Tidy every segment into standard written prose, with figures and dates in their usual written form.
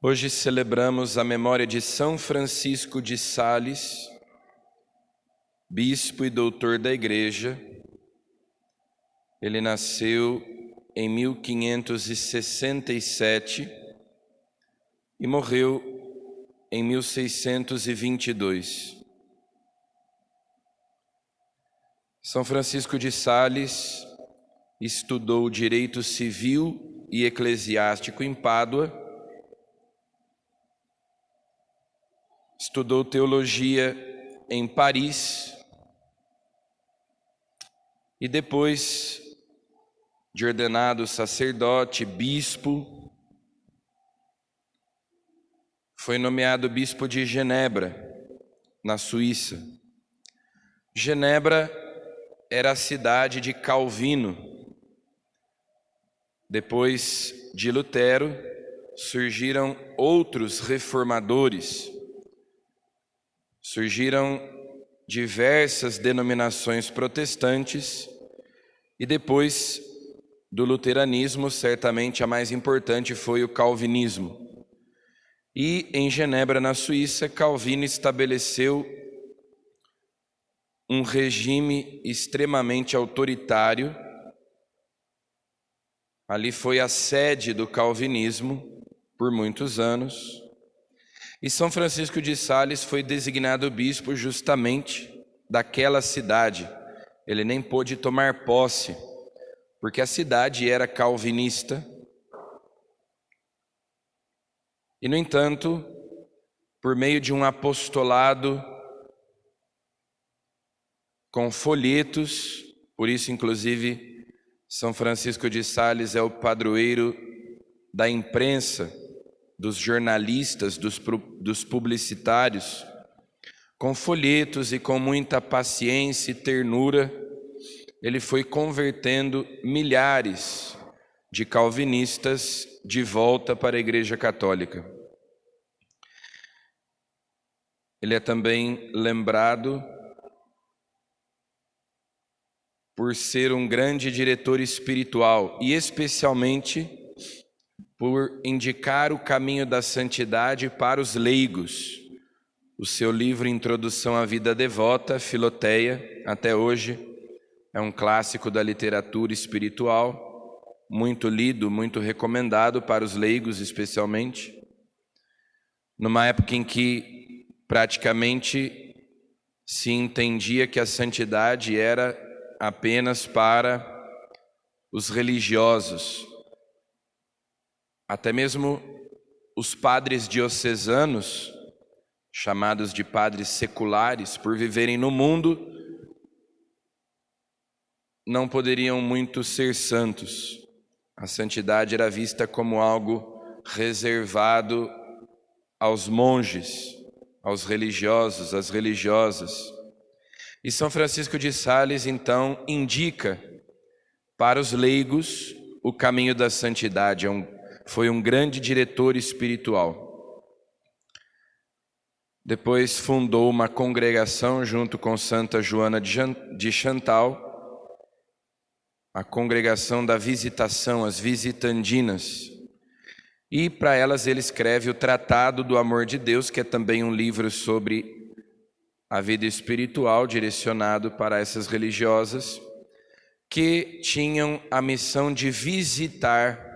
Hoje celebramos a memória de São Francisco de Sales, bispo e doutor da Igreja. Ele nasceu em 1567 e morreu em 1622. São Francisco de Sales estudou direito civil e eclesiástico em Pádua, estudou teologia em Paris e depois de ordenado sacerdote, bispo, foi nomeado bispo de Genebra, na Suíça. Genebra era a cidade de Calvino. Depois de Lutero, surgiram outros reformadores. Surgiram diversas denominações protestantes e depois do luteranismo, certamente a mais importante foi o calvinismo. E em Genebra, na Suíça, Calvino estabeleceu um regime extremamente autoritário. Ali foi a sede do calvinismo por muitos anos. E São Francisco de Sales foi designado bispo justamente daquela cidade. Ele nem pôde tomar posse, porque a cidade era calvinista. E, no entanto, por meio de um apostolado com folhetos, por isso, inclusive, São Francisco de Sales é o padroeiro da imprensa, dos jornalistas, dos publicitários, com folhetos e com muita paciência e ternura, ele foi convertendo milhares de calvinistas de volta para a Igreja Católica. Ele é também lembrado por ser um grande diretor espiritual e especialmente por indicar o caminho da santidade para os leigos. O seu livro Introdução à Vida Devota, Filoteia, até hoje é um clássico da literatura espiritual, muito lido, muito recomendado para os leigos especialmente, numa época em que praticamente se entendia que a santidade era apenas para os religiosos. Até mesmo os padres diocesanos, chamados de padres seculares, por viverem no mundo, não poderiam muito ser santos. A santidade era vista como algo reservado aos monges, aos religiosos, às religiosas. E São Francisco de Sales, então, indica para os leigos o caminho da santidade. Foi um grande diretor espiritual. Depois fundou uma congregação junto com Santa Joana de Chantal, a congregação da visitação, as visitandinas. E para elas ele escreve o Tratado do Amor de Deus, que é também um livro sobre a vida espiritual, direcionado para essas religiosas, que tinham a missão de visitar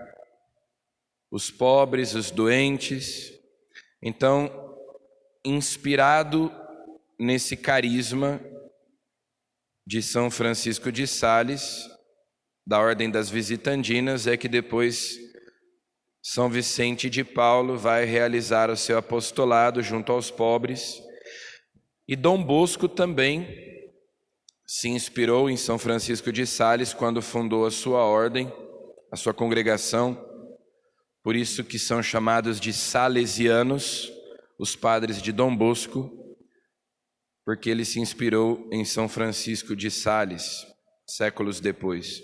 os pobres, os doentes. Então, inspirado nesse carisma de São Francisco de Sales, da Ordem das Visitandinas, é que depois São Vicente de Paulo vai realizar o seu apostolado junto aos pobres. E Dom Bosco também se inspirou em São Francisco de Sales quando fundou a sua ordem, a sua congregação. Por isso que são chamados de salesianos, os padres de Dom Bosco, porque ele se inspirou em São Francisco de Sales, séculos depois.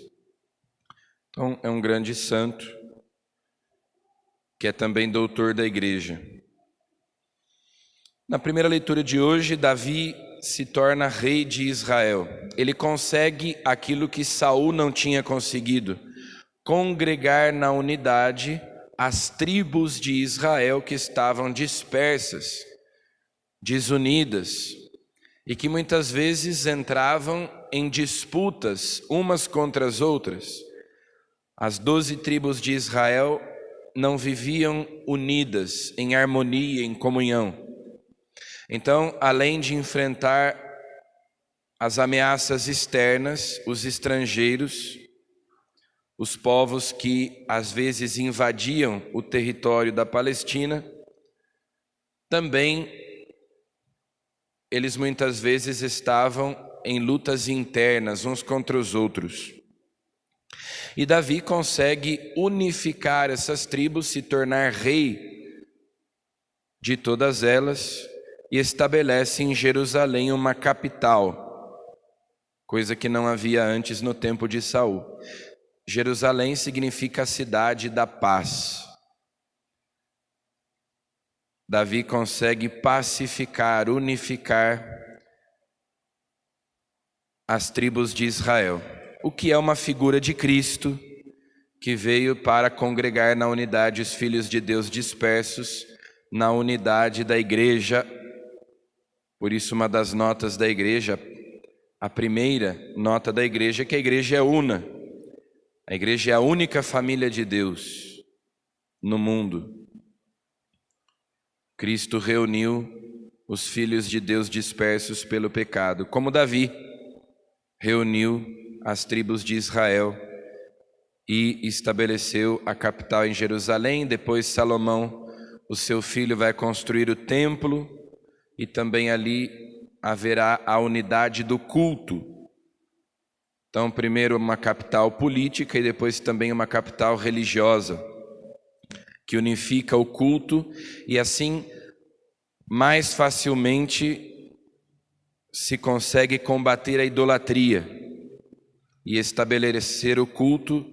Então, é um grande santo, que é também doutor da Igreja. Na primeira leitura de hoje, Davi se torna rei de Israel. Ele consegue aquilo que Saul não tinha conseguido: congregar na unidade as tribos de Israel que estavam dispersas, desunidas, e que muitas vezes entravam em disputas umas contra as outras. As 12 tribos de Israel não viviam unidas, em harmonia, em comunhão. Então, além de enfrentar as ameaças externas, os estrangeiros, os povos que às vezes invadiam o território da Palestina, também eles muitas vezes estavam em lutas internas uns contra os outros. E Davi consegue unificar essas tribos, se tornar rei de todas elas e estabelece em Jerusalém uma capital, coisa que não havia antes no tempo de Saul. Jerusalém significa a cidade da paz. Davi consegue pacificar, unificar as tribos de Israel, o que é uma figura de Cristo, que veio para congregar na unidade os filhos de Deus dispersos, na unidade da igreja. Por isso, uma das notas da igreja, a primeira nota da igreja é que a igreja é una. A igreja é a única família de Deus no mundo. Cristo reuniu os filhos de Deus dispersos pelo pecado, como Davi reuniu as tribos de Israel e estabeleceu a capital em Jerusalém. Depois Salomão, o seu filho, vai construir o templo e também ali haverá a unidade do culto. Então, primeiro uma capital política e depois também uma capital religiosa, que unifica o culto e assim mais facilmente se consegue combater a idolatria e estabelecer o culto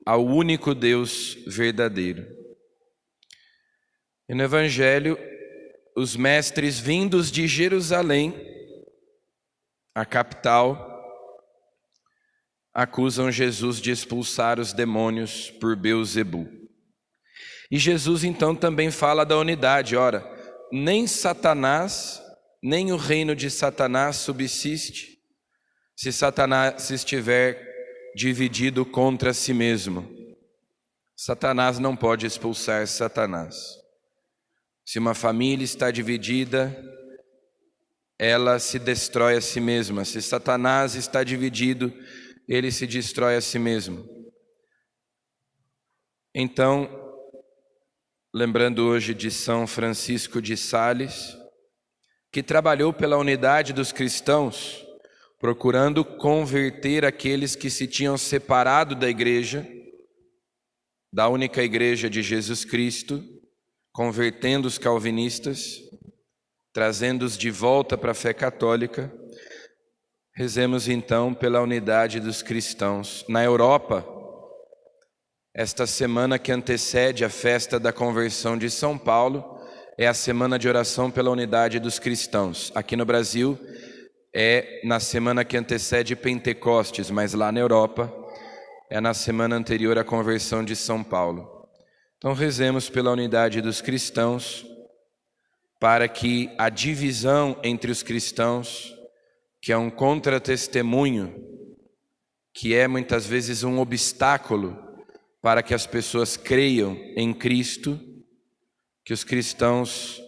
ao único Deus verdadeiro. E no Evangelho, os mestres vindos de Jerusalém, a capital, acusam Jesus de expulsar os demônios por Beelzebu. E Jesus então também fala da unidade. Ora, nem Satanás, nem o reino de Satanás subsiste se Satanás estiver dividido contra si mesmo. Satanás não pode expulsar Satanás. Se uma família está dividida, ela se destrói a si mesma. Se Satanás está dividido, ele se destrói a si mesmo. Então, lembrando hoje de São Francisco de Sales, que trabalhou pela unidade dos cristãos, procurando converter aqueles que se tinham separado da igreja, da única igreja de Jesus Cristo, convertendo os calvinistas, trazendo-os de volta para a fé católica. Rezemos então pela unidade dos cristãos. Na Europa, esta semana que antecede a festa da conversão de São Paulo é a semana de oração pela unidade dos cristãos. Aqui no Brasil é na semana que antecede Pentecostes, mas lá na Europa é na semana anterior à conversão de São Paulo. Então rezemos pela unidade dos cristãos, para que a divisão entre os cristãos, que é um contra-testemunho, que é muitas vezes um obstáculo para que as pessoas creiam em Cristo, que os cristãos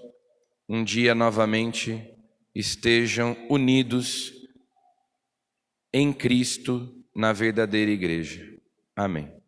um dia novamente estejam unidos em Cristo na verdadeira igreja. Amém.